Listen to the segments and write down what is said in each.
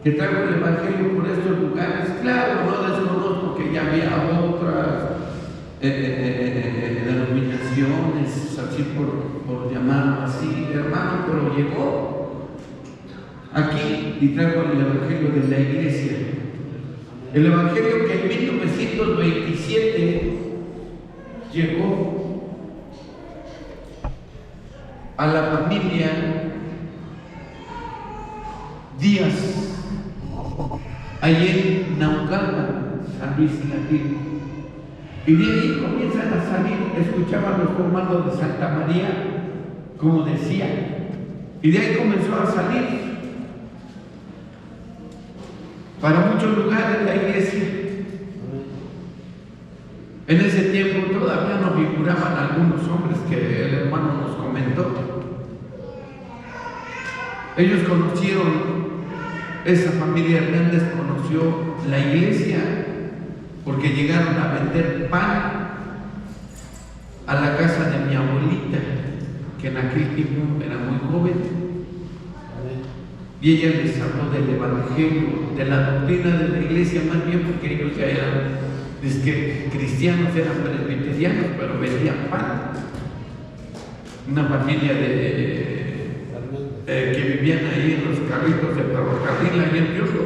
que traigo el Evangelio por estos lugares. Claro, no desconozco que ya había otras denominaciones, así por llamarlo así, hermano, pero llegó aquí y traigo el Evangelio de la iglesia. El Evangelio que en 1927 llegó a la familia Díaz, allí en Naucalpan, San Luis Latino. Y de ahí comienzan a salir, escuchaban los comandos de Santa María, como decía, y de ahí comenzó a salir para muchos lugares la iglesia. En ese tiempo todavía no figuraban algunos hombres que el hermano nos comentó. Ellos conocieron, esa familia Hernández conoció la iglesia porque llegaron a vender pan a la casa de mi abuelita, que en aquel tiempo era muy joven, y ella les habló del Evangelio, de la doctrina de la iglesia, más bien porque ellos ya eran cristianos, eran presbiterianos, pero vendían pan. Una familia que vivían ahí en los carritos de ferrocarril, ahí en Piuso.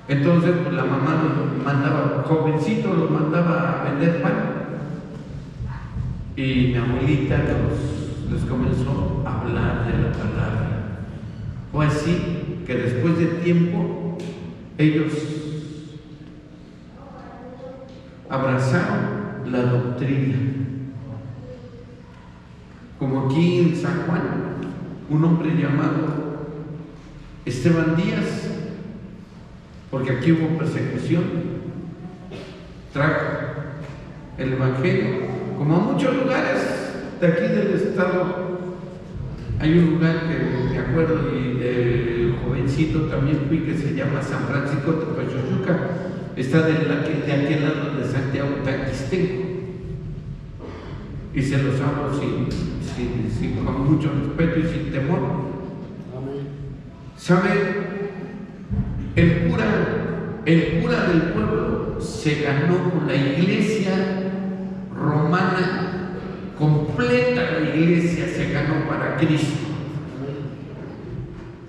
Entonces, pues, la mamá los mandaba, jovencitos los mandaba a vender pan. Y mi abuelita les comenzó a hablar de la palabra. Fue así que después de tiempo, ellos abrazaron la doctrina. Como aquí en San Juan, un hombre llamado Esteban Díaz, porque aquí hubo persecución, trajo el Evangelio, como a muchos lugares de aquí del estado. Hay un lugar que me acuerdo, y el jovencito también fui, que se llama San Francisco Tepechochuca, está de aquel lado de Santiago Taquistenco, y se los hablo con mucho respeto y sin temor. ¿Sabe? El cura del pueblo se ganó con la iglesia romana completa, la iglesia se ganó para Cristo.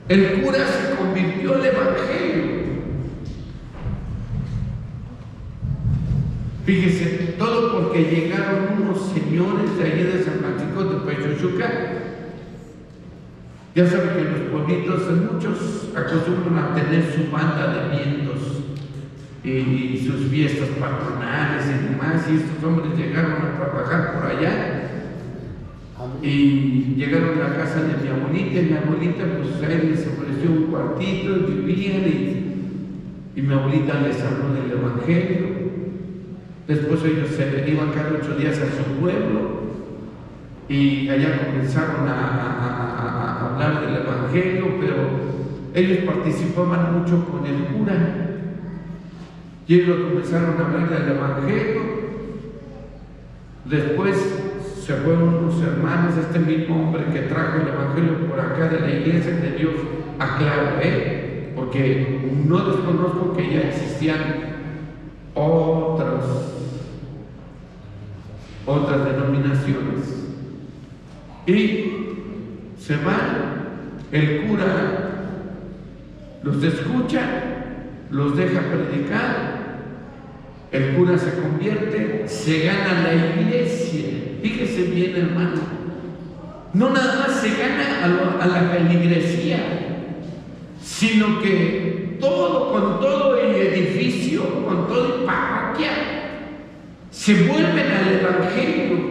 El cura se convirtió al Evangelio. Fíjese, todo porque llegaron unos señores de allí de San Francisco de Pechochuca. Ya saben que los pueblitos, muchos acostumbran a tener su banda de vientos y sus fiestas patronales y demás, y estos hombres llegaron a trabajar por allá y llegaron a la casa de mi abuelita, y mi abuelita pues a él les ofreció un cuartito y vivían, y mi abuelita les habló del Evangelio. Después ellos se iban cada 8 días a su pueblo y allá comenzaron a hablar del Evangelio, pero ellos participaban mucho con el cura. Y ellos comenzaron a hablar del Evangelio. Después se fueron unos hermanos, este mismo hombre que trajo el Evangelio por acá de la iglesia de Dios, aclaro, porque no desconozco que ya existían otras denominaciones. Y se van, el cura los escucha, los deja predicar, el cura se convierte, se gana la iglesia. Fíjese bien, hermano, no nada más se gana a la feligresía, sino que con todo el edificio, con toda la parroquia, se vuelven al Evangelio.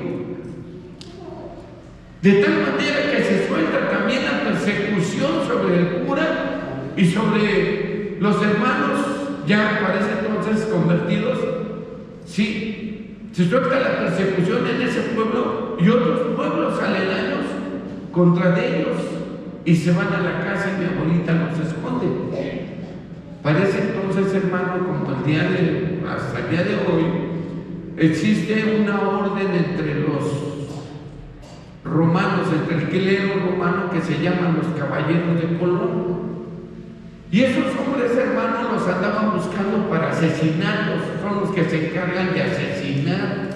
De tal manera que se suelta también la persecución sobre el cura y sobre los hermanos ya para ese entonces convertidos. Sí, se suelta la persecución en ese pueblo y otros pueblos aledaños contra de ellos, y se van a la casa y mi abuelita los esconde. Para ese entonces, hermano, como hasta el día de hoy, existe una orden entre los romanos, entre el clero romano, que se llaman los caballeros de Colón. Y esos hombres, hermanos, los andaban buscando para asesinarlos. Son los que se encargan de asesinar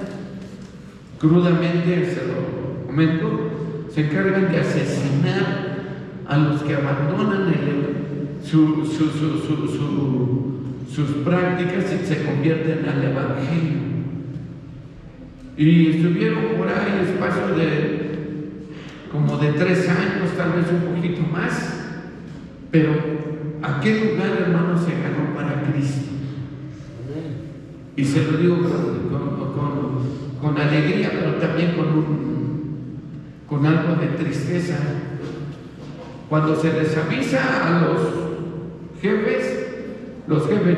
crudamente, se lo comento, se encargan de asesinar a los que abandonan sus prácticas y se convierten al Evangelio. Y estuvieron por ahí espacio de como de 3 años, tal vez un poquito más, pero aquel lugar, hermano, se ganó para Cristo. Y se lo digo con alegría, pero también con algo de tristeza. Cuando se les avisa a los jefes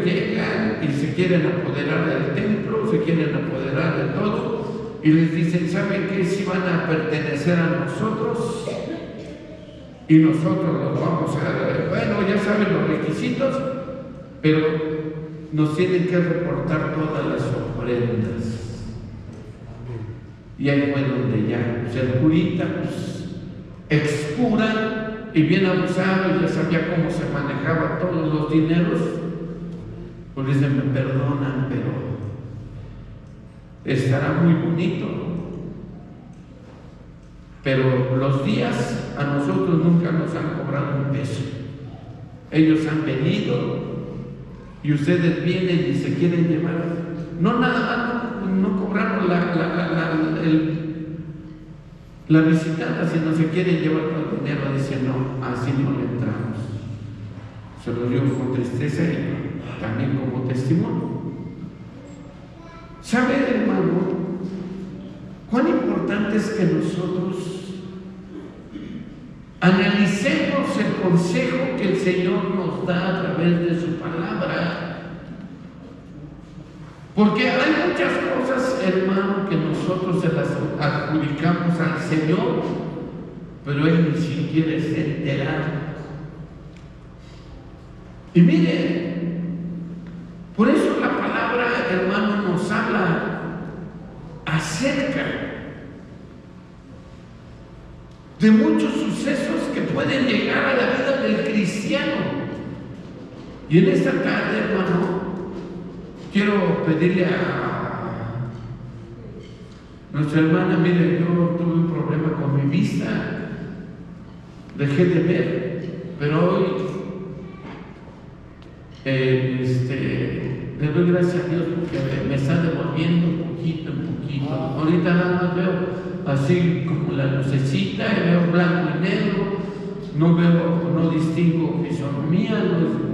llegan y se quieren apoderar del templo, se quieren apoderar de todo, y les dicen, ¿saben qué? Si van a pertenecer a nosotros, y nosotros los vamos a... Bueno, ya saben los requisitos, pero nos tienen que reportar todas las ofrendas. Y ahí fue donde ya, pues el curita, pues, excura, y bien abusado, ya sabía cómo se manejaba todos los dineros, pues dicen, me perdonan, pero estará muy bonito. Pero los días a nosotros nunca nos han cobrado un peso. Ellos han venido y ustedes vienen y se quieren llevar. No nada más, no cobraron la visitada, sino se quieren llevar todo el dinero. Dicen, no, así no le entramos. Se lo digo con tristeza y también como testimonio. ¿Sabe, hermano, cuán importante es que nosotros analicemos el consejo que el Señor nos da a través de su palabra? Porque hay muchas cosas, hermano, que nosotros se las adjudicamos al Señor, pero Él ni siquiera se entera. Y mire, por eso la palabra, hermano, nos habla acerca de muchos sucesos que pueden llegar a la vida del cristiano. Y en esta tarde, hermano, quiero pedirle a nuestra hermana, mire, yo tuve un problema con mi vista, dejé de ver, pero hoy le doy gracias a Dios porque me está devolviendo poquito en poquito. Ahorita nada más veo así como la lucecita, y veo blanco y negro, no distingo fisonomía,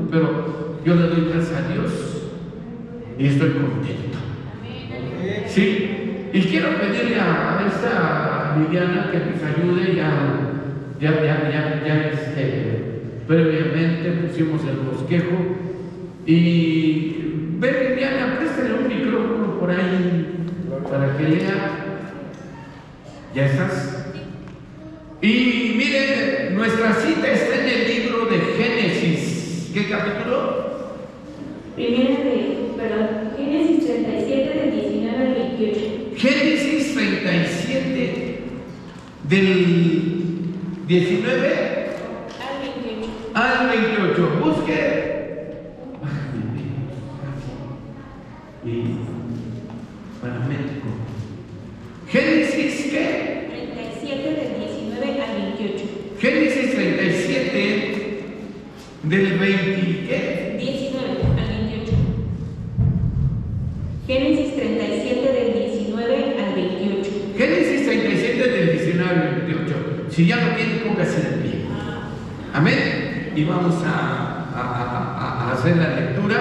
pero yo le doy gracias a Dios y estoy contento. Sí, y quiero pedirle a esta Liliana que nos ayude. Previamente pusimos el bosquejo y ve, Liliana, préstale un micrófono por ahí para que lea. ¿Ya estás? Y mire, nuestra cita está en el libro de Génesis. ¿Qué capítulo? Génesis 37 del 19 al 28. Génesis 37 del 19 al 28. Busque. Y para México. Génesis, ¿qué? 37 del 19 al 28. Génesis 37 del 20, ¿qué? 19 al 28. Génesis 37 del 19 al 28. Génesis 37 del 19 al 28. Si ya lo tienen, póngase de pie. Amén. Y vamos a hacer la lectura.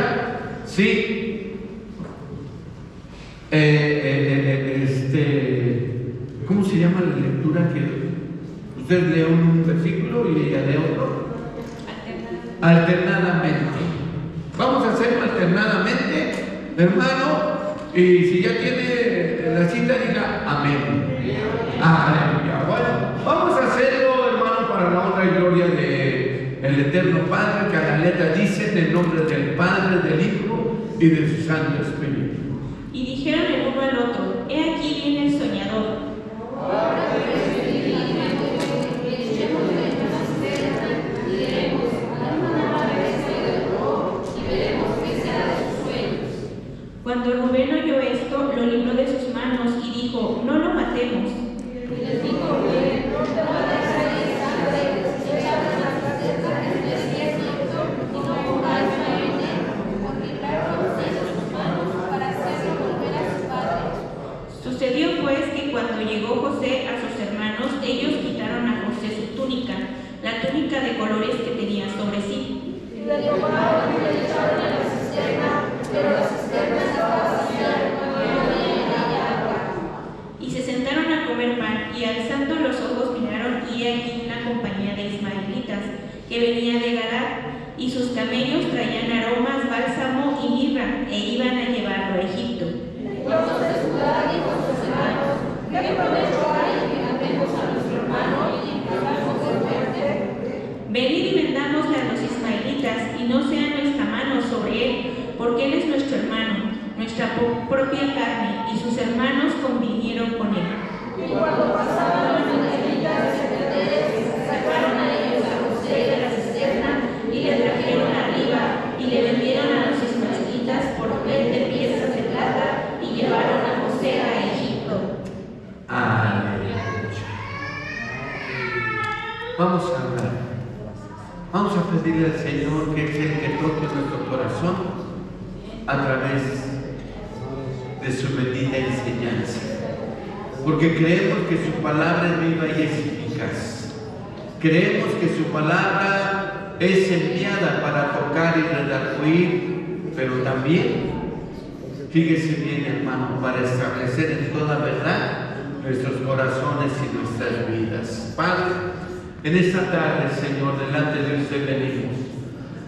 Sí. ¿Cómo se llama la lectura que usted lee un versículo y ella lee otro? Alternadamente. Vamos a hacerlo alternadamente, hermano. Y si ya tiene la cita, diga amén. Aleluya. Bueno, vamos a hacerlo, hermano, para la honra y gloria del Eterno Padre, que a la letra dice: en el nombre del Padre, del Hijo y de su Santo Espíritu. Y dijeron el uno al otro: he aquí viene el soñador. Cuando Rubén oyó esto, lo libró de sus manos y dijo: no lo matemos. Y les dijo Rubén: no derraméis sangre, echad las casetas en el desierto y no pongáis maíz, por librarlo de sus manos para hacerlo volver a su padre. Sucedió pues que cuando llegó José a sus hermanos, ellos quitaron a José su túnica, la túnica de colores que tenía sobre sí. Y le tomaron y le echaron en la cisterna, pero la cisterna estaba vacía, no había en ella agua. Y se sentaron a comer pan, y alzando los ojos miraron, y he aquí una compañía de ismaelitas que venía de Gadar, y sus camellos traían aromas, bálsamo y mirra, e iban a llevarlo a Egipto. Entonces Judá dijo a sus hermanos: ¿qué provecho hay que matemos a nuestro hermano y que hagamos su muerte? Venid y vendámosle a los ismaelitas, y no sea nuestra mano sobre él, porque él es nuestro hermano, nuestra propia carne, y sus hermanos convinieron con él. Y cuando pasaban los israelitas de Betel, sacaron a ellos a José de la cisterna y le trajeron arriba y le vendieron a los ismaelitas por 20 piezas de plata y llevaron a José a Egipto. Aleluya. Vamos a hablar. Vamos a pedirle al Señor que es el que toque nuestro corazón a través de su bendita enseñanza. Porque creemos que su palabra es viva y es eficaz. Creemos que su palabra es enviada para tocar y redarguir, pero también, fíjese bien, hermano, para establecer en toda verdad nuestros corazones y nuestras vidas. Padre, en esta tarde, Señor, delante de usted venimos.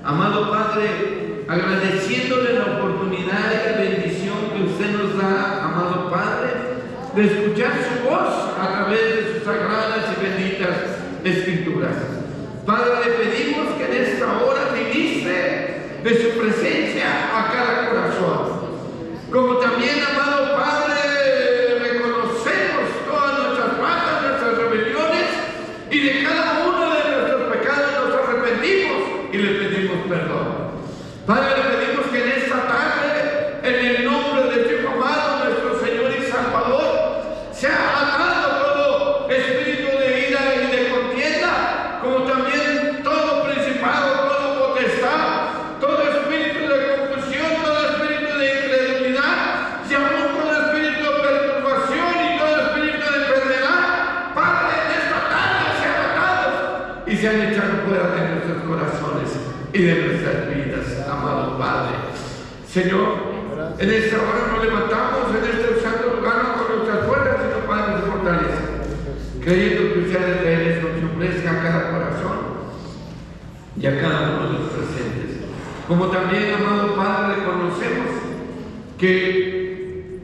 Amado Padre, agradeciéndole la oportunidad y la bendición que usted nos da, amado Padre, de escuchar su voz a través de sus sagradas y benditas escrituras. Padre, le pedimos que en esta hora ministre de su presencia a cada corazón. Como también, amado Padre, reconocemos todas nuestras faltas, nuestras rebeliones, y de cada uno de nuestros pecados nos arrepentimos y le pedimos perdón. Padre, le pedimos que en esta tarde, en el nombre de tu amado, nuestro Señor y Salvador, sea atado todo espíritu de ira y de contienda, como también todo principado, todo potestad, todo espíritu de confusión, todo espíritu de incredulidad, y aún todo espíritu de perturbación y todo espíritu de enfermedad. Padre, en esta tarde sean atados y sean echados fuera de nuestros corazones y de nuestras vidas, amado Padre. Señor, en esta hora nos levantamos en este santo lugar, no con nuestras fuerzas, sino Padre de fortaleza, creyendo que usted de traer nos ofrezca a cada corazón y a cada uno de los presentes. Como también, amado Padre, reconocemos que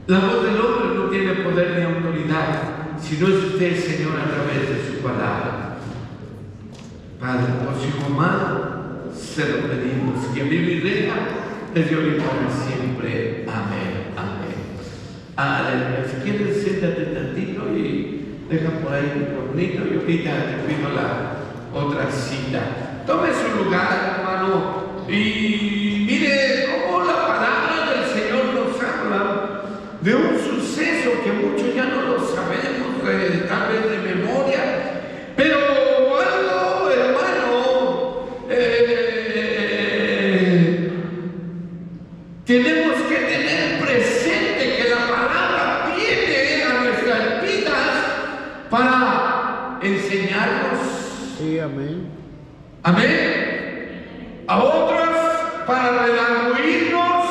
la voz del hombre no tiene poder ni autoridad, sino es usted, Señor, a través de su palabra. Padre, por su hijo amado, se lo pedimos, que vive y reina desde hoy y para siempre. Amén, amén. Aleluya. Si quieres, siéntate tantito y deja por ahí el microfonito y ahorita te pido la otra cita. Tome su lugar, hermano, y mire cómo la palabra del Señor nos habla de un suceso que muchos ya no lo sabemos, tal vez de memoria, pero algo, hermano, tenemos que tener presente que la palabra viene a nuestras vidas para enseñarnos. Sí, amén. Amén. A otros para redarguirnos,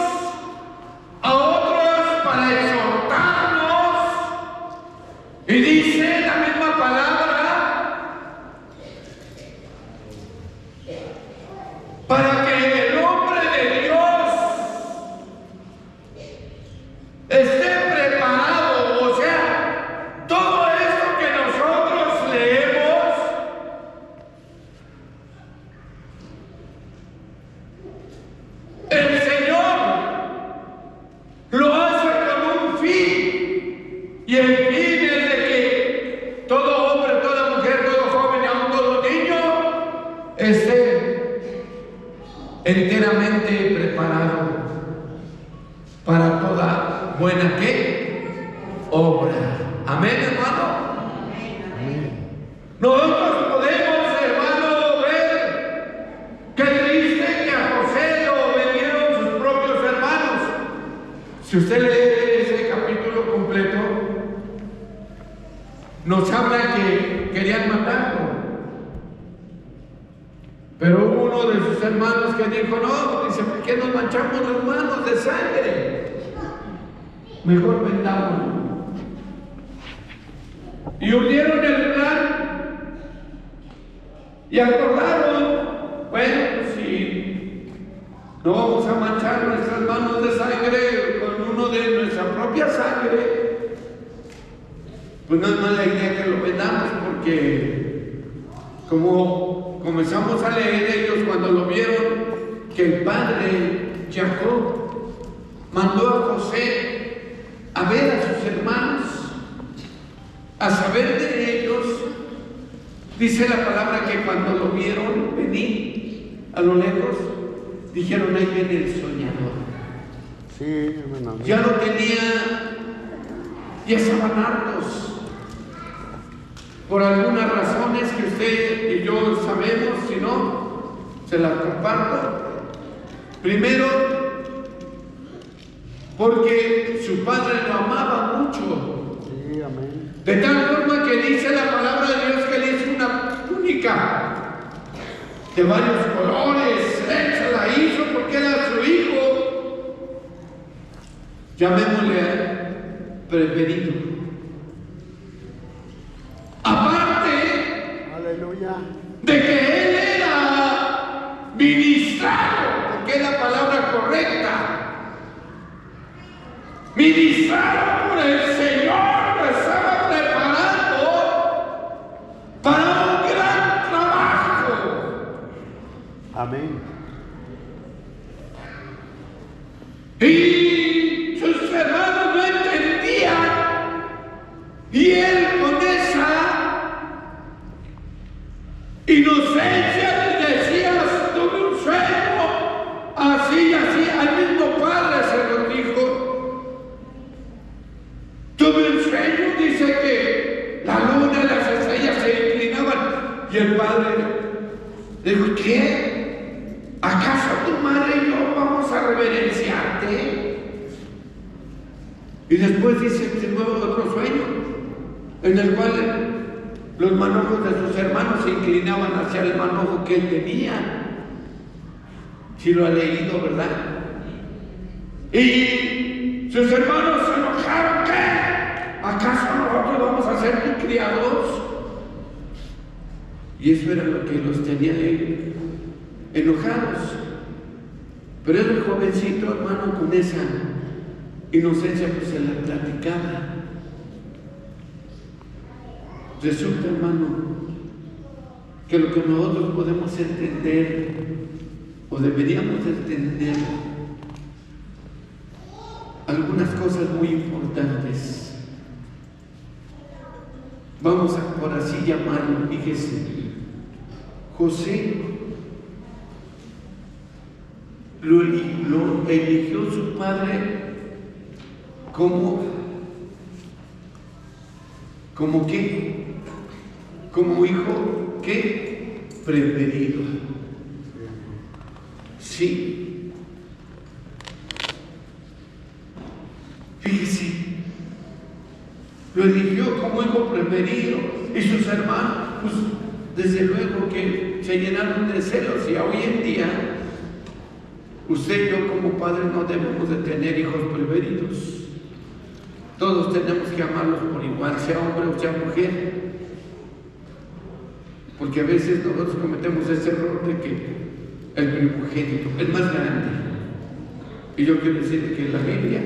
a otros para exhortarnos. Y dice la misma palabra, para que el hombre de Dios esté preparado. O sea, todo esto que nosotros leemos el Señor lo hace con un fin, y el fin es de que todo hombre, toda mujer, todo joven y aún todo niño esté enteramente preparado para toda buena ¿qué? Obra. Amén, hermano. Nosotros podemos, hermano, ver qué triste que a José lo vendieron sus propios hermanos. Si usted lee ese capítulo completo, nos habla que querían matarlo. Pero hubo uno de sus hermanos que dijo, no, dice, ¿por qué nos manchamos las manos de sangre? Mejor vendámoslo. Y urdieron el plan y acordaron, bueno, pues si no vamos a manchar nuestras manos de sangre con uno de nuestra propia sangre, pues no es mala idea que lo vendamos, porque como comenzamos a leer, ellos cuando lo vieron, que el padre Jacob mandó a José a ver a sus hermanos, a saber de ellos. Dice la palabra que cuando lo vieron venir a lo lejos, dijeron, ahí viene el soñador. Sí, hermano. Ya lo tenía, ya estaban hartos. Por algunas razones que usted y yo sabemos, si no, se las comparto. Primero, porque su padre lo amaba mucho. Sí, amén. De tal forma que dice la palabra de Dios que le hizo una túnica de varios colores. Él se la hizo porque era su hijo. Llamémosle preferido. Aparte, Aleluya. de que él era ministrado, porque es la palabra correcta, ministrado por el Señor, que estaba preparando para un gran trabajo. Amén. Y sus hermanos no entendían, y él con esa inocencia les decía, tuve un sueño, así, así, al mismo padre se lo dijo. Tuve un sueño, dice que la luna y las estrellas se inclinaban, y el padre dijo, ¿qué? ¿Acaso tu madre y yo vamos a reverenciarte? Y después dice de nuevo otro sueño, en el cual los manojos de sus hermanos se inclinaban hacia el manojo que él tenía. Si lo ha leído, ¿verdad? Y sus hermanos se enojaron. ¿Qué? ¿Acaso nosotros vamos a ser tus criados? Y eso era lo que los tenía enojados. Pero el jovencito, hermano, con esa inocencia, pues se la platicaba. Resulta, hermano, que lo que nosotros podemos entender, o deberíamos entender, algunas cosas muy importantes. Vamos a, por así llamarlo, fíjese, José lo eligió su padre como ¿qué? Como hijo, ¿qué? Preferido. Sí. Fíjese, lo eligió como hijo preferido, y sus hermanos, pues desde luego que se llenaron de celos, y hoy en día usted y yo como padres no debemos de tener hijos preferidos. Todos tenemos que amarlos por igual, sea hombre o sea mujer. Porque a veces nosotros cometemos ese error de que el primogénito, el más grande. Y yo quiero decir que la Biblia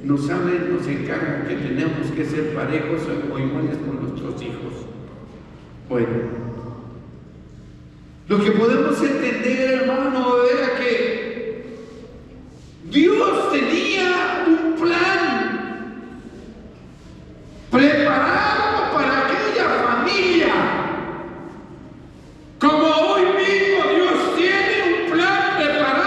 nos habla y nos encarga que tenemos que ser parejos o iguales con nuestros hijos. Bueno, lo que podemos entender, hermano, era que Dios tenía un plan preparado para aquella familia, como hoy mismo Dios tiene un plan preparado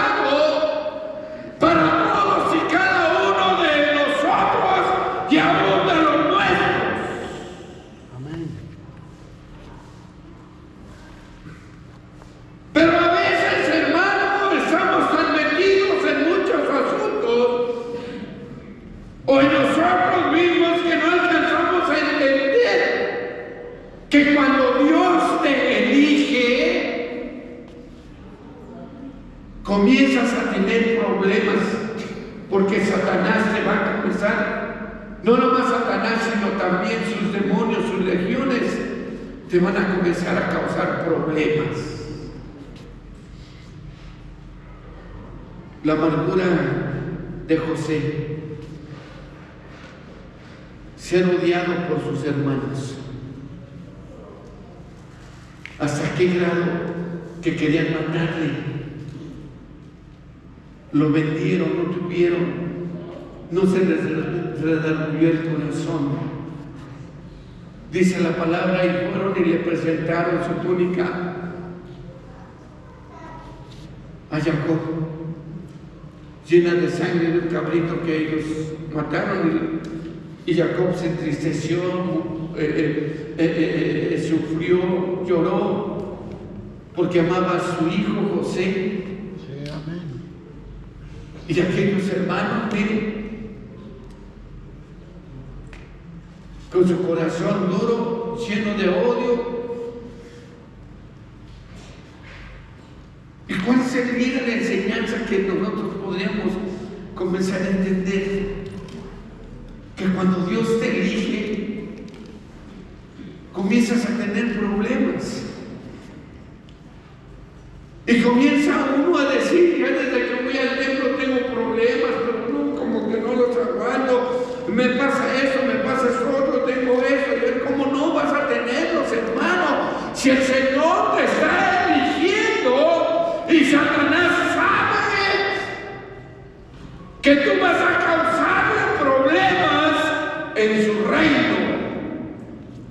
comienzas a tener problemas, porque Satanás te va a comenzar, no nomás Satanás, sino también sus demonios, sus legiones, te van a comenzar a causar problemas. La amargura de José, ser odiado por sus hermanos. ¿Hasta qué grado que querían matarle? Lo vendieron, no tuvieron, no se les redarguyó el corazón. Dice la palabra, y fueron y le presentaron su túnica a Jacob, llena de sangre de un cabrito que ellos mataron, y Jacob se entristeció, sufrió, lloró, porque amaba a su hijo José. Sí, amén. Y aquellos hermanos, miren, con su corazón duro, lleno de odio. ¿Y cuál sería la enseñanza que nosotros podríamos comenzar a entender? Que cuando Dios te elige, comienzas a tener problemas. Y comienza uno a decir, ya desde que voy al templo tengo problemas, pero no, como que no los aguanto. Me pasa eso, me pasa eso otro, tengo eso. Y él, ¿cómo no vas a tenerlos, hermano? Si el Señor te está eligiendo y Satanás sabe que tú vas a causarle problemas en su reino.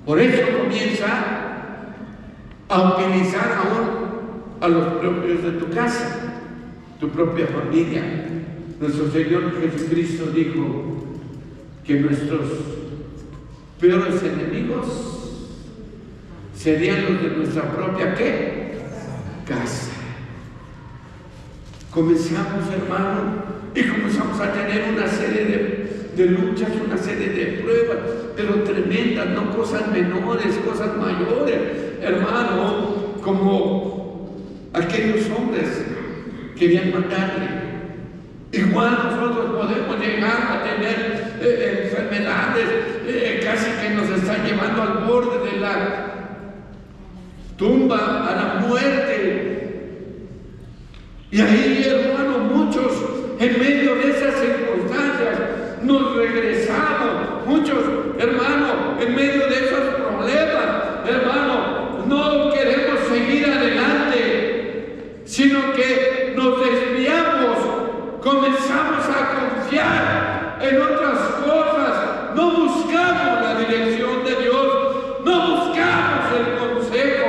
Por eso comienza a utilizar aún a los propios de tu casa, tu propia familia. Nuestro Señor Jesucristo dijo que nuestros peores enemigos serían los de nuestra propia ¿qué? Casa. Comenzamos, hermano, y comenzamos a tener una serie de luchas, una serie de pruebas, pero tremendas, no cosas menores, cosas mayores, hermano, como aquellos hombres querían matarle. Igual nosotros podemos llegar a tener enfermedades casi que nos están llevando al borde de la tumba, a la muerte. Y ahí, hermano, muchos en medio de esas circunstancias nos regresamos. Muchos, hermano, en medio de esos problemas, hermano, no queremos seguir adelante, sino que nos desviamos, comenzamos a confiar en otras cosas, no buscamos la dirección de Dios, no buscamos el consejo,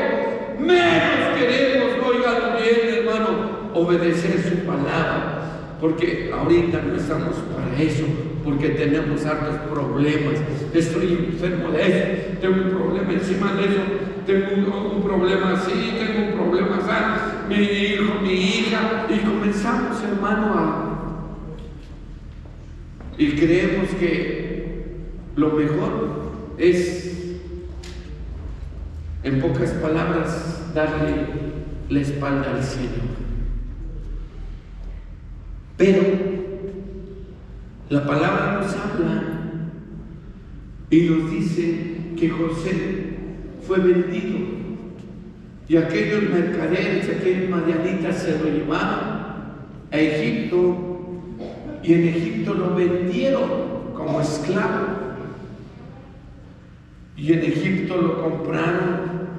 menos queremos, oigan bien, hermano, obedecer su palabra, porque ahorita no estamos para eso, porque tenemos hartos problemas. Estoy enfermo de eso, tengo un problema encima de eso, tengo un problema así, tengo un problema así, mi hijo, mi hija, y comenzamos, hermano, y creemos que lo mejor es, en pocas palabras, darle la espalda al Señor. Pero la palabra nos habla y nos dice que José fue vendido y aquellos mercaderes, aquellos madianitas se lo llevaron a Egipto y en Egipto lo vendieron como esclavo y en Egipto lo compraron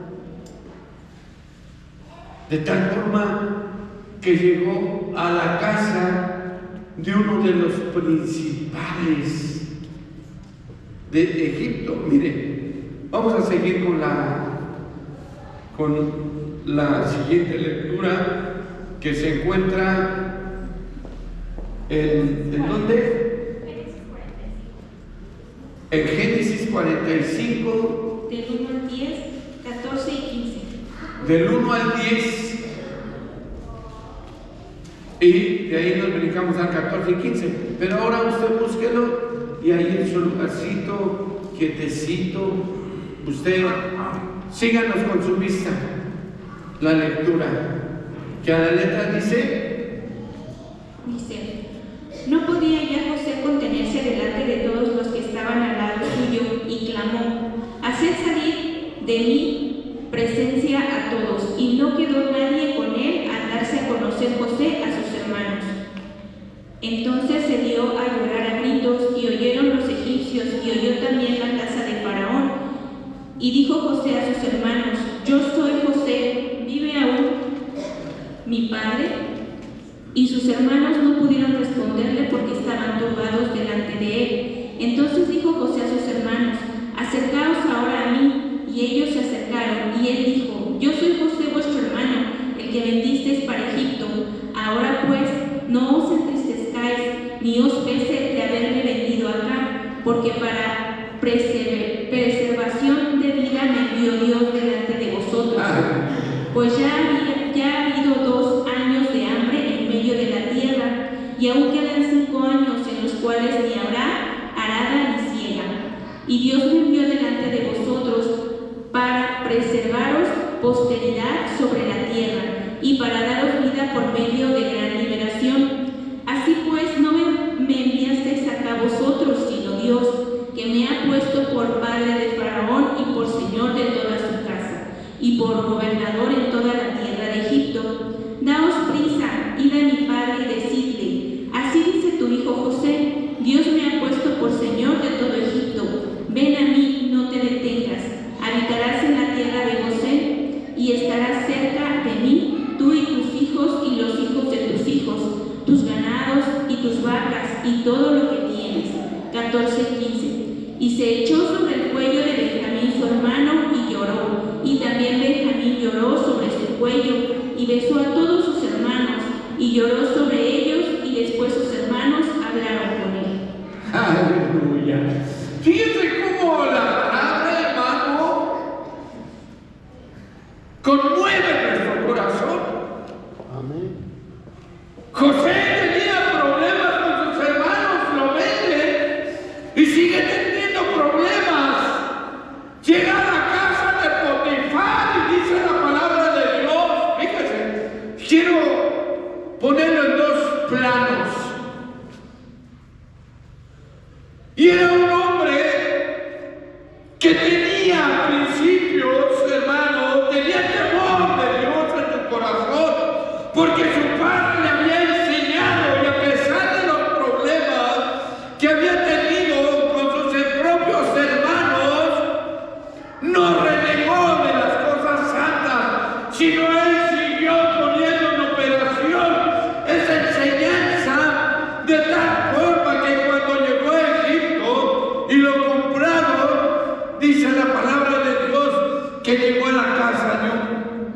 de tal forma que llegó a la casa de uno de los principales de Egipto. Mire, vamos a seguir con la siguiente lectura que se encuentra ¿en dónde? En Génesis 45, del 1 al 10, 14 y 15. Del 1 al 10. Y de ahí nos brincamos al 14 y 15. Pero ahora usted búsquelo y ahí en su lugarcito, quietecito, usted síganos con su vista la lectura, que a la letra dice Dice: no podía ya José contenerse delante de todos los que estaban al lado suyo, y clamó: haced salir de mi presencia a todos. Y no quedó nadie con él al darse a conocer José a sus hermanos. Entonces se dio a llorar a gritos, y oyeron los egipcios, y oyó también la casa de Faraón. Y dijo José a sus hermanos: yo soy José, ¿vive aún mi padre? Y sus hermanos no pudieron responderle porque estaban turbados delante de él. Entonces dijo José a sus hermanos: acercaos ahora a mí. Y ellos se acercaron, y él dijo: yo soy José vuestro hermano, el que vendisteis para Egipto. Ahora pues, no os entristezcáis, ni os pese de haberme vendido acá, porque para preservación de vida me envió Dios delante de vosotros. Pues ya ha habido 2 años de hambre en medio de la tierra, y aún quedan 5 años en los cuales ni habrá arada ni siega. Y Dios me envió delante de vosotros para preservaros posteridad sobre la tierra, y para daros vida por medio de gran liberación. Así pues, no me enviasteis acá vosotros, sino Dios, que me ha puesto por padre de Faraón y por señor de toda su casa, y por gobernador en toda la tierra de Egipto. Daos prisa, id a mi padre y decidle: así dice tu hijo José, Dios me ha puesto por señor de todo Egipto. Ven a mí, no te detengas. Habitarás en la tierra de José, y estarás cerca de mí, tú y tus hijos y los hijos de tus hijos, tus ganados y tus vacas y todo lo que tienes. 14:15. Y se echó sobre el cuello de Benjamín su hermano y lloró. Y también Benjamín lloró sobre su cuello, y besó a todos sus hermanos, y lloró sobre ellos, y después sus hermanos hablaron con él. Aleluya. Fíjense cómo la palabra, hermano, conmueve nuestro corazón. Amén. José tenía problemas con sus hermanos, lo vende y sigue teniendo problemas. Llega a la casa de Potifar y dice la palabra de Dios. Fíjense, quiero ponerlo en 2 planos. Y era un hombre que tenía principios, hermano, tenía temor de Dios en su corazón, porque su padre le había enseñado, y a pesar de los problemas que había tenido con sus propios hermanos, no renegó de las cosas santas, sino él siguió poniendo en operación esa enseñanza, de tal forma que cuando llegó a Egipto y lo compraron, dice la palabra de Dios que llegó a la casa de un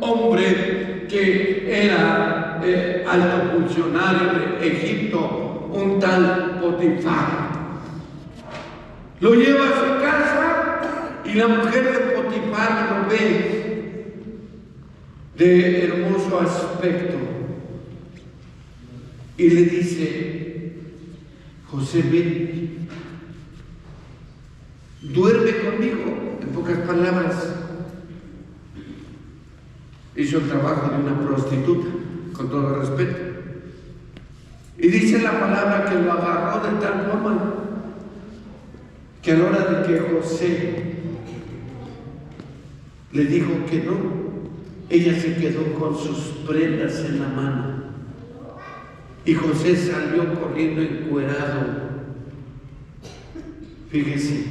hombre que era alto funcionario de Egipto, un tal Potifar. Lo lleva a su casa y la mujer de Potifar lo ve de hermoso aspecto y le dice: José, ven, duerme conmigo. En pocas palabras, hizo el trabajo de una prostituta, con todo respeto. Y dice la palabra que lo agarró de tal forma que a la hora de que José le dijo que no, ella se quedó con sus prendas en la mano. Y José salió corriendo encuerado. Fíjese,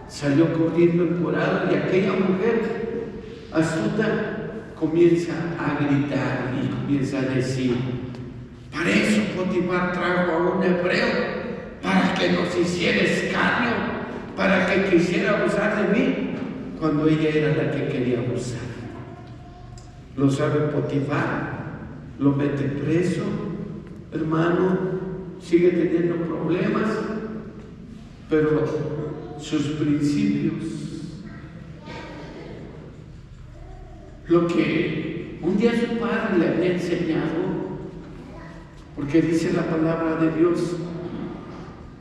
salió corriendo encuerado, y aquella mujer astuta comienza a gritar y comienza a decir: para eso Potifar trajo a un hebreo, para que nos hiciera escarnio, para que quisiera abusar de mí, cuando ella era la que quería abusar. Lo sabe Potifar, lo mete preso, hermano, sigue teniendo problemas, pero sus principios, lo que un día su padre le había enseñado, porque dice la palabra de Dios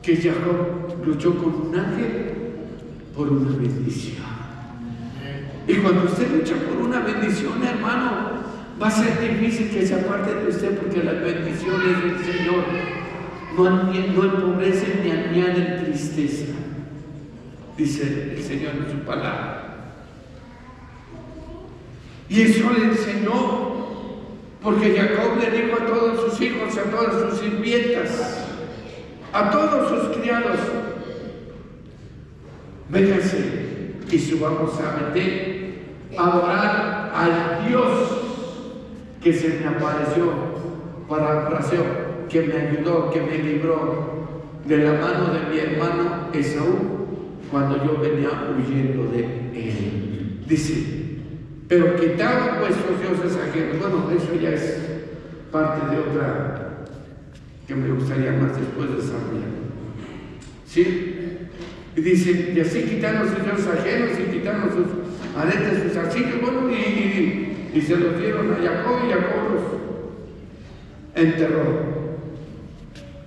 que Jacob luchó con un ángel por una bendición. Y cuando usted lucha por una bendición, hermano, Va a ser difícil que se aparte de usted porque las bendiciones del Señor no empobrecen ni añaden tristeza, dice el Señor en su palabra. Y eso le enseñó, porque Jacob le dijo a todos sus hijos, a todas sus sirvientas, a todos sus criados: vénganse y subamos a Betel a adorar al Dios que se me apareció para oración, que me ayudó, que me libró de la mano de mi hermano Esaú cuando yo venía huyendo de él. Dice: pero quitaron vuestros dioses ajenos. Bueno, eso ya es parte de otra que me gustaría más después desarrollar. ¿Sí? Y dice: y así quitaron sus dioses ajenos y quitaron sus aretes, sus arcillos. Bueno, y se los dieron a Jacob, y Jacob los enterró.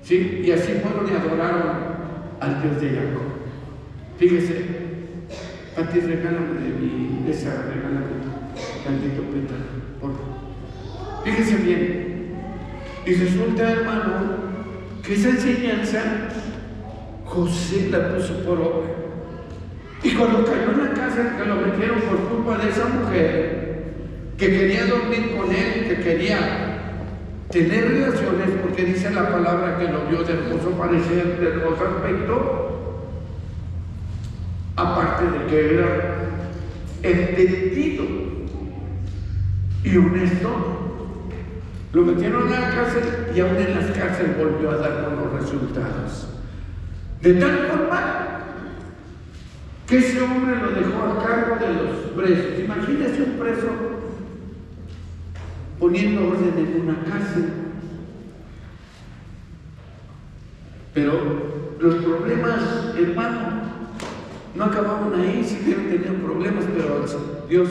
¿Sí? Y así fueron y adoraron al Dios de Jacob. Fíjese, Pati, regálame de esa, regálame tantito pétalo, por favor. Fíjese bien. Y resulta, hermano, que esa enseñanza José la puso por obra. Y cuando cayó en la casa, que lo metieron por culpa de esa mujer que quería dormir con él, que quería tener relaciones, porque dice la palabra que lo vio de hermoso parecer, de hermoso aspecto, aparte de que era entendido y honesto, lo metieron a la cárcel, y aún en las cárceles volvió a dar buenos resultados. De tal forma que ese hombre lo dejó a cargo de los presos. Imagínese un preso poniendo orden en una cárcel. Pero los problemas, hermano, no acababan ahí. Si hubieran tenido problemas, pero Dios,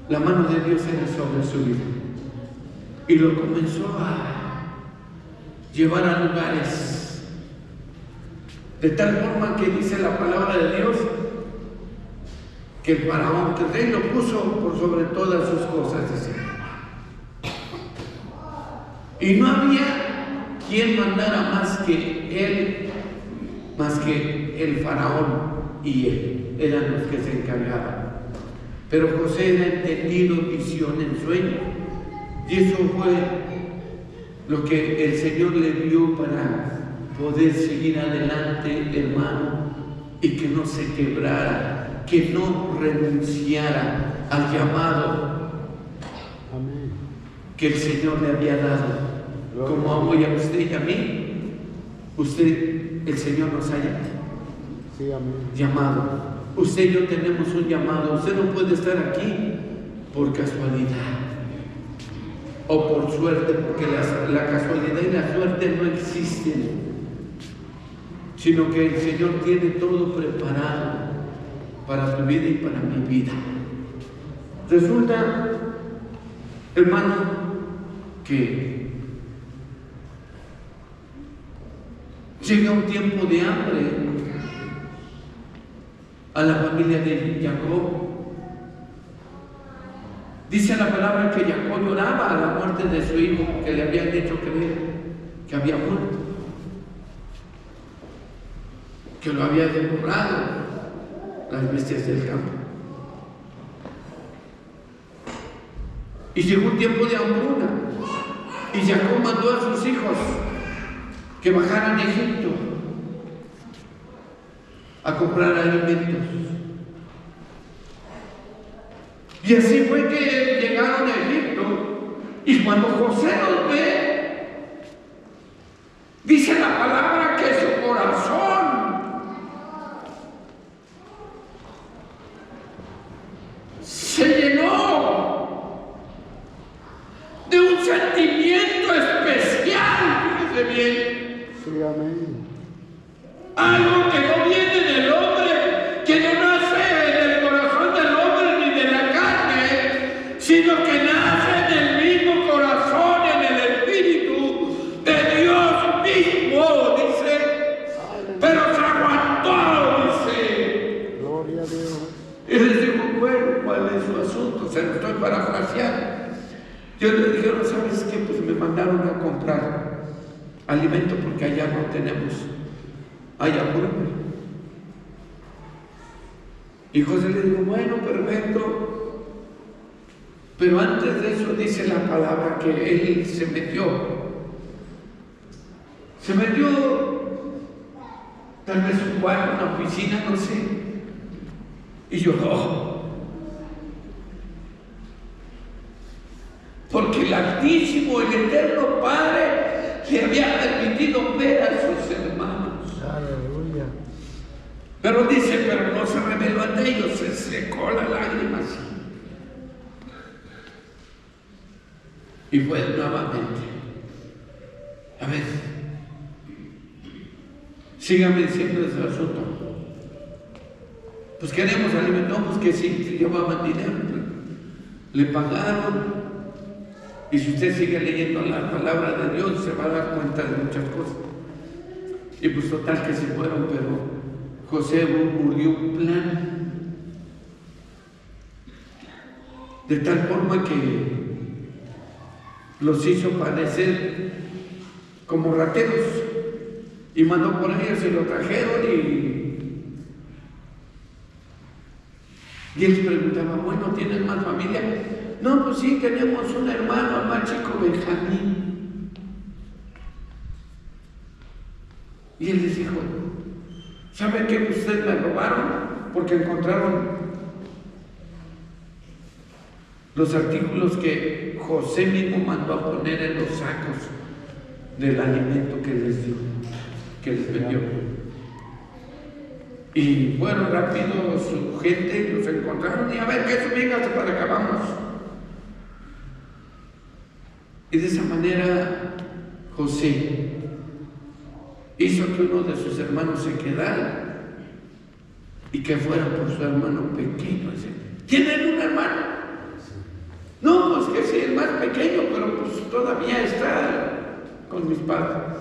la mano de Dios era sobre su vida, y lo comenzó a llevar a lugares, de tal forma que dice la palabra de Dios que el faraón, que el rey lo puso por sobre todas sus cosas, dice. Y no había quien mandara más que él, más que el faraón y él, eran los que se encargaban. Pero José era entendido en visión, en sueño, y eso fue lo que el Señor le dio para poder seguir adelante, hermano, y que no se quebrara, que no renunciara al llamado que el Señor le había dado. Como a hoy a usted y a mí, el Señor nos haya llamado. Usted y yo tenemos un llamado. Usted no puede estar aquí por casualidad o por suerte, porque la casualidad y la suerte no existen, sino que el Señor tiene todo preparado para tu vida y para mi vida. Resulta, hermano, que llega un tiempo de hambre a la familia de Jacob. Dice la palabra que Jacob lloraba a la muerte de su hijo, porque le habían hecho creer que había muerto, que lo había devorado las bestias del campo. Y llegó un tiempo de hambruna, y Jacob mandó a sus hijos que bajaran a Egipto a comprar alimentos. Y así fue que llegaron a Egipto, y cuando José los ve, dice la palabra que su corazón se llenó de un sentimiento especial, fíjese bien. Sí, amén. Algo que no viene del hombre, que no nace del corazón del hombre ni de la carne, sino que nace del mismo corazón, en el espíritu de Dios mismo, dice. Pero se aguantó, dice. Gloria a Dios. Y les dijo: bueno, cuál es su asunto, se lo estoy parafraseando. Ellos le dijeron, ¿sabes qué? Pues me mandaron a comprar alimento porque allá no tenemos, allá apúrame. Y José le dijo, bueno, perfecto, pero antes de eso dice la palabra que él se metió tal vez un cuarto, una oficina, no sé, y lloró. Porque el Altísimo, el Eterno Padre, le había permitido ver a sus hermanos. Aleluya. Pero dice, pero no se reveló ante ellos, se secó la lágrima así. Y fue nuevamente. A ver, sígame diciendo ese asunto. Pues queremos alimento, pues que sí, llevaban dinero, le pagaron. Y si usted sigue leyendo la palabra de Dios, se va a dar cuenta de muchas cosas. Y pues total que se fueron, pero José urdió un plan. De tal forma que los hizo parecer como rateros. Y mandó por ellos y lo trajeron y él preguntaba, bueno, ¿tienen más familia? No, pues sí, tenemos un hermano, el más chico, Benjamín. Y él les dijo, ¿saben qué? Ustedes me robaron porque encontraron los artículos que José mismo mandó a poner en los sacos del alimento que les dio, que les vendió. Y fueron rápido su gente, los encontraron y a ver, que véngase para acá, vamos. Y de esa manera José hizo que uno de sus hermanos se quedara y que fuera por su hermano pequeño. ¿Tienen un hermano? No, pues que sí, el más pequeño, pero pues todavía está con mis padres.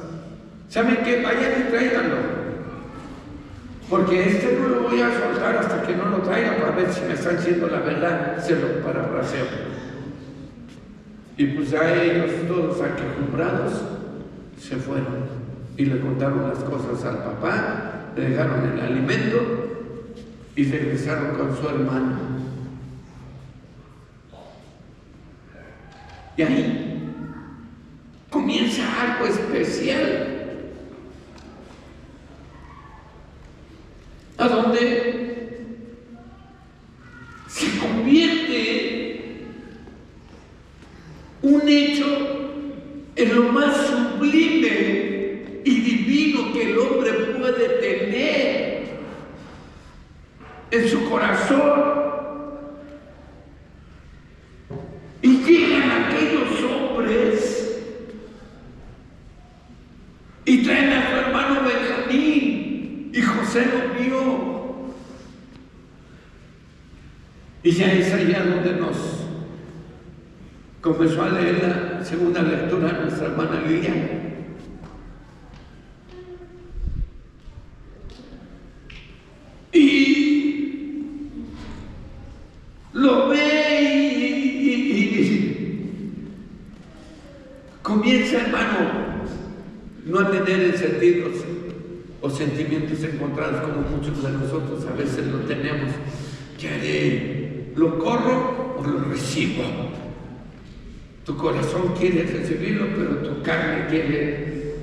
¿Saben qué? Vayan y tráiganlo. Porque este no lo voy a soltar hasta que no lo traigan para ver si me están diciendo la verdad. Se lo parafraseo. Y pues a ellos todos aquejumbrados se fueron y le contaron las cosas al papá, le dejaron el alimento y regresaron con su hermano. Y ahí comienza algo especial. A donde se convierte un hecho en lo más sublime y divino que el hombre puede tener en su corazón. Y llegan aquellos hombres y traen a su hermano Benjamín, y José lo vio. Y ya es allá donde nos comenzó a leer la segunda lectura nuestra hermana Liliana. Y lo ve y comienza, hermano, no a tener sentidos o sentimientos encontrados como muchos de nosotros a veces lo tenemos. ¿Qué haré? ¿Lo corro o lo recibo? Tu corazón quiere recibirlo, pero tu carne quiere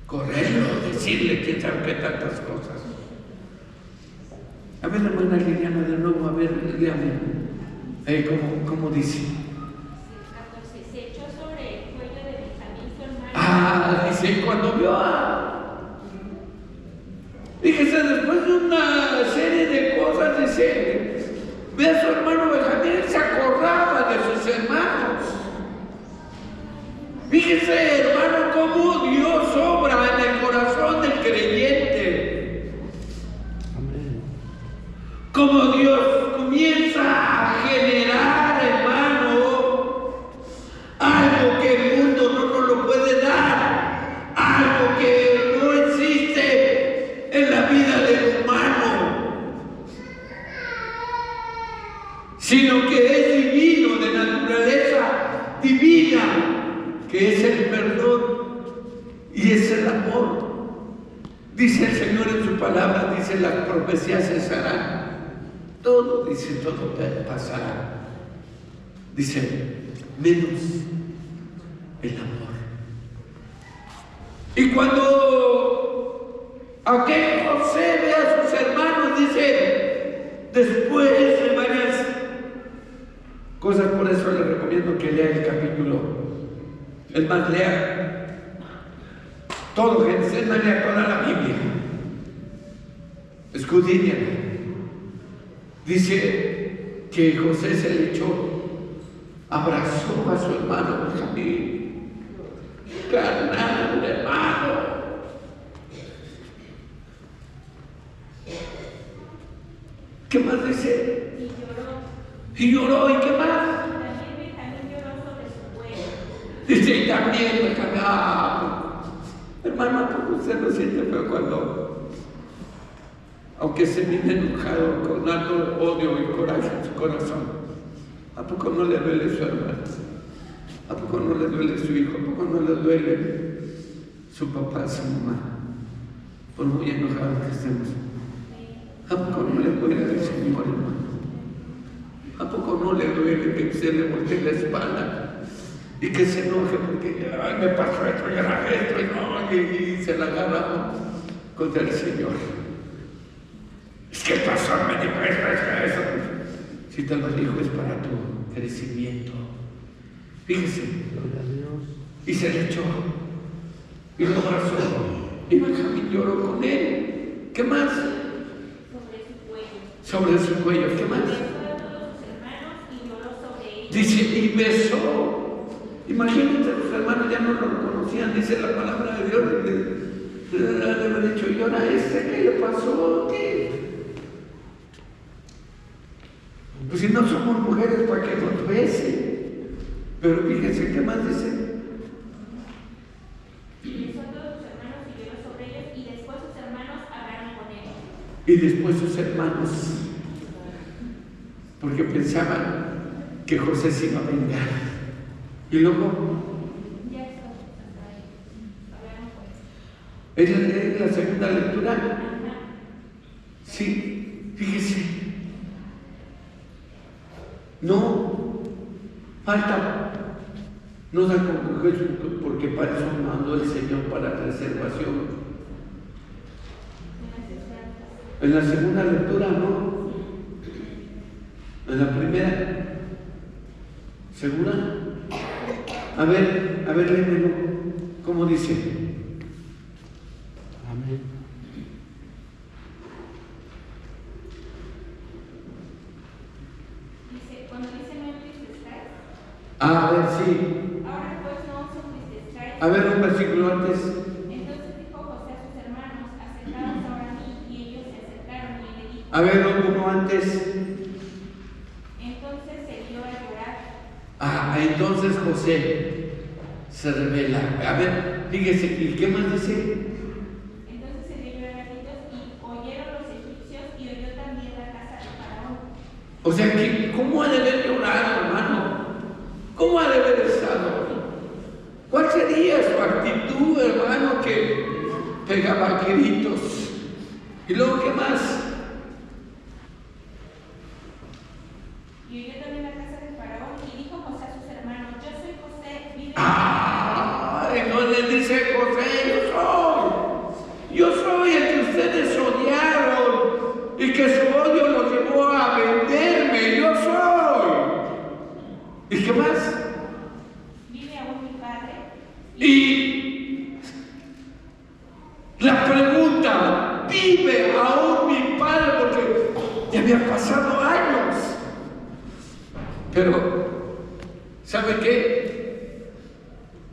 correrlo, decirle quién sabe qué tantas cosas. A ver, hermana Liliana, de nuevo, a ver, léame. ¿Cómo dice? 14. Se echó sobre el cuello de Benjamín su hermano. Dice, cuando vio fíjese, después de una serie de cosas, dice, ve a su hermano Benjamín, se acordaba de sus hermanos. Fíjese, hermano, cómo Dios obra en el corazón del creyente. Amén. Cómo Dios comienza a generar, hermano, algo que el mundo no nos lo puede dar, algo que no existe en la vida del humano. sino que es divino, de naturaleza divina, que es el perdón y es el amor. Dice el Señor en su palabra, dice las profecías cesarán. Todo, dice, todo pasará. Dice, menos el amor. Y cuando aquel José ve a sus hermanos, dice, después de varias cosas, por eso le recomiendo que lea el capítulo. Es más, lea todo Génesis, lea toda la Biblia. Escudriñala. Dice que José se le echó, abrazó a su hermano Benjamín, carnal, hermano. ¿Qué más dice? Y lloró, ¿y qué más? También Benjamín lloró sobre su cuello. Dice, y también Benjamín, hermano, ¿por qué usted lo siente feo cuando, aunque se viene enojado con alto odio y coraje en su corazón, ¿a poco no le duele su hermano? ¿A poco no le duele su hijo? ¿A poco no le duele su papá, su mamá? Por muy enojados que estemos. ¿A poco no le duele al Señor, hermano? ¿A poco no le duele que usted le voltee la espalda y que se enoje porque ay, me pasó esto y era esto y no, y se la agarra contra el Señor? Es que el pastor me dijo eso. Si te lo dijo es para tu crecimiento. Fíjese. Y se le echó. Y lo abrazó. Y Benjamín lloró con él. ¿Qué más? Sobre su cuello. ¿Qué más? Besó a todos sus hermanos y lloró sobre ellos. Dice, y besó. Imagínense, los hermanos ya no lo reconocían. Dice la palabra de Dios. Le haber dicho, ¿y ahora qué le pasó? ¿Qué? Pues si no somos mujeres, ¿para que nos bese? Pero fíjense, ¿qué más dice? Besó a todos sus hermanos y lloró sobre ellos, y después sus hermanos hablaron con él. Y después sus hermanos, porque pensaban que José se iba a vengar. Y luego, Hablaron con él. ¿es la segunda lectura? Sí, fíjese. No, falta, no da con Jesús, porque para eso mandó el Señor para preservación. En la segunda lectura, no. En la primera. ¿Segura? A ver, léemelo. ¿Cómo dice? Amén. Cuando dice no entristezcáis, A ver, sí. ahora pues no os entristezcáis. A ver, un versículo antes. Entonces dijo José a sus hermanos, acercaos ahora a mí, y ellos se acercaron y le dijo. A ver, uno antes. Entonces se dio a llorar. Entonces José se revela. A ver, fíjese, ¿y qué más dice? Entonces se dio a llorar a ellos, y oyeron los egipcios, y oyó también la casa de Faraón. O sea, que ¿cómo ha de haber llorado, hermano? ¿Cómo ha de haber estado? ¿Cuál sería su actitud, hermano, que pegaba gritos? ¿Y luego qué más? Y oyó también la casa de Faraón, y dijo José a sus hermanos, yo soy José, vive. Entonces dice José, yo soy el que ustedes odiaron y que su odio los llevó a venderme, yo soy. ¿Y qué más? Vive aún mi padre. Y la pregunta, ¿vive aún mi padre? Porque ya había pasado años. Pero, ¿sabe qué?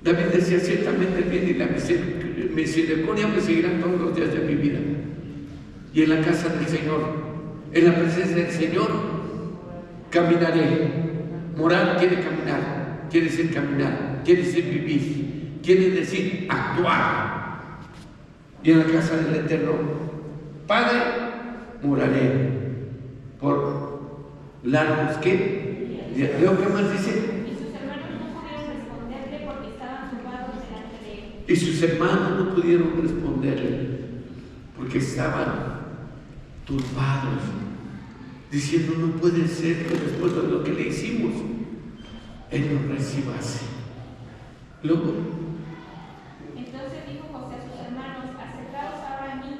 David decía, ciertamente el bien y la misericordia me seguirán todos los días de mi vida. Y en la casa del Señor, en la presencia del Señor, caminaré. Morar quiere caminar, quiere decir caminar, quiere decir vivir, quiere decir actuar. Y en la casa del Eterno, Padre, moraré por largos, ¿qué? Leo, ¿qué más dice? Y sus hermanos no pudieron responderle porque estaban turbados delante de él. Y sus hermanos no pudieron responderle porque estaban turbados, diciendo: no puede ser que después de lo que le hicimos, Él nos reciba así. Luego, Entonces dijo José a sus hermanos: acercaos ahora a mí.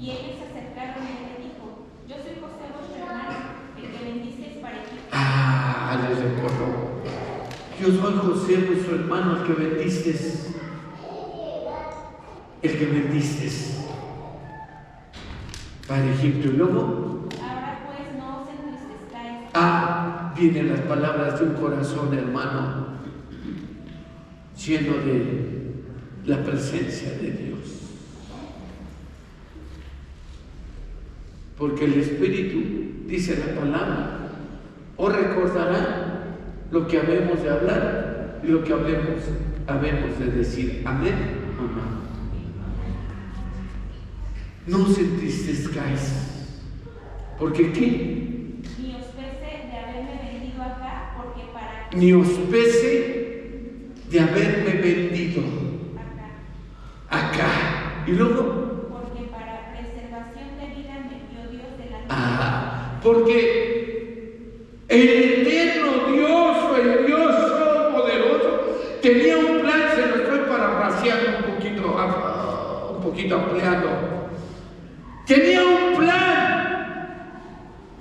Y ellos se acercaron y él le dijo: yo soy José vuestro hermano, el que bendisteis para Egipto. les recordó: yo soy José, vuestro hermano, el que bendisteis. El que bendisteis para Egipto. Y luego, Ahora pues no os entristezcáis. vienen las palabras de un corazón, hermano, lleno de la presencia de Dios. Porque el Espíritu, dice la palabra, os recordará lo que habemos de hablar y lo que habemos de decir. Amén o no. No os entristezcáis. ¿Porque qué? Ni os pese de haberme vendido acá, porque para Ni os pese de haberme vendido acá. Y luego, porque para preservación de vida me dio Dios de la porque el eterno Dios, o el Dios todopoderoso, tenía un plan. Se lo estoy parafraseando un poquito ampliando. Tenía un plan,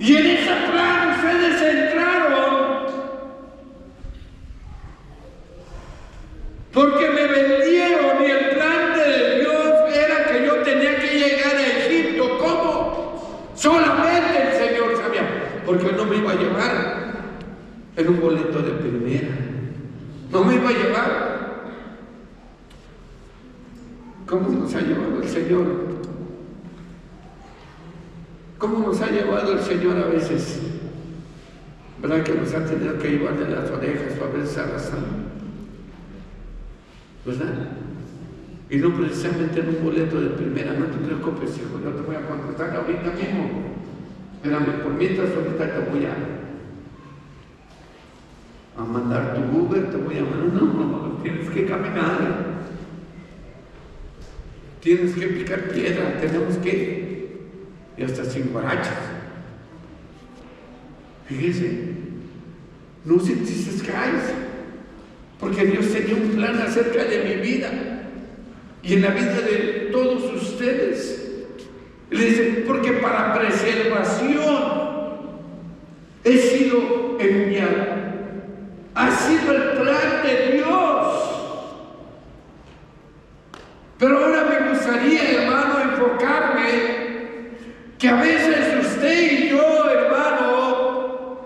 y en ese plan ustedes entraron porque me vendieron, y el plan de Dios era que yo tenía que llegar a Egipto. ¿Cómo? Solamente el Señor sabía, porque no me iba a llevar en un boleto de primera, no me iba a llevar. ¿Cómo nos ha llevado el Señor? ¿Cómo nos ha llevado el Señor a veces? ¿Verdad que nos ha tenido que llevar de las orejas o a veces arrastrando? ¿Verdad? Y no precisamente en un boleto de primera. No te preocupes, hijo, yo te voy a contestar ahorita mismo. Espérame, por mientras ahorita te voy a mandar tu Uber, te voy a mandar. No, tienes que caminar. Tienes que picar piedra, tenemos que... Y hasta sin guarachas. Fíjense, no os entristezcáis, porque Dios tenía un plan acerca de mi vida y en la vida de todos ustedes. Le dice: porque para preservación he sido enviado. Ha sido el plan de Dios. Pero ahora me gustaría, hermano, enfocarme que a veces usted y yo, hermano,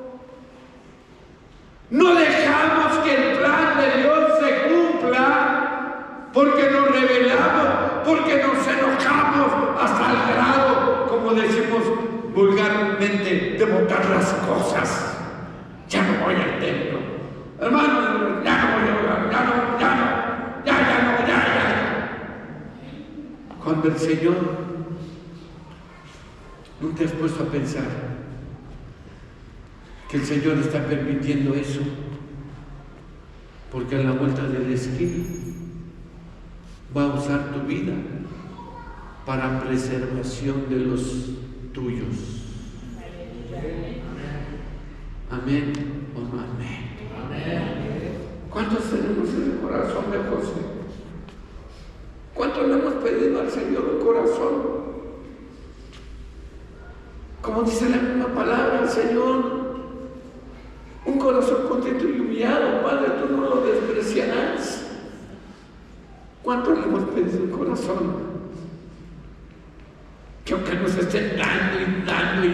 no dejamos que el plan de Dios se cumpla porque nos rebelamos, porque nos enojamos hasta el grado, como decimos vulgarmente, de botar las cosas. Ya no voy al templo, hermano, ya no voy a orar, ya. Cuando el Señor... ¿No te has puesto a pensar que el Señor está permitiendo eso? Porque a la vuelta de la esquina va a usar tu vida para preservación de los tuyos. Amén o no amén. ¿Cuántos tenemos en el corazón de José? ¿Cuánto le hemos pedido al Señor el corazón? Como dice la misma palabra del Señor, un corazón contento y humillado, Padre, tú no lo despreciarás. ¿Cuánto le hemos pedido el corazón? Que aunque nos estén dando,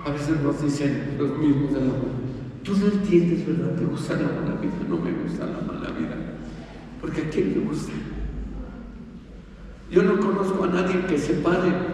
a veces nos dicen los mismos de la mano: tú no entiendes, ¿verdad? ¿Te gusta la mala vida? No me gusta la mala vida. Porque ¿a quién le gusta? Yo no conozco a nadie que se pare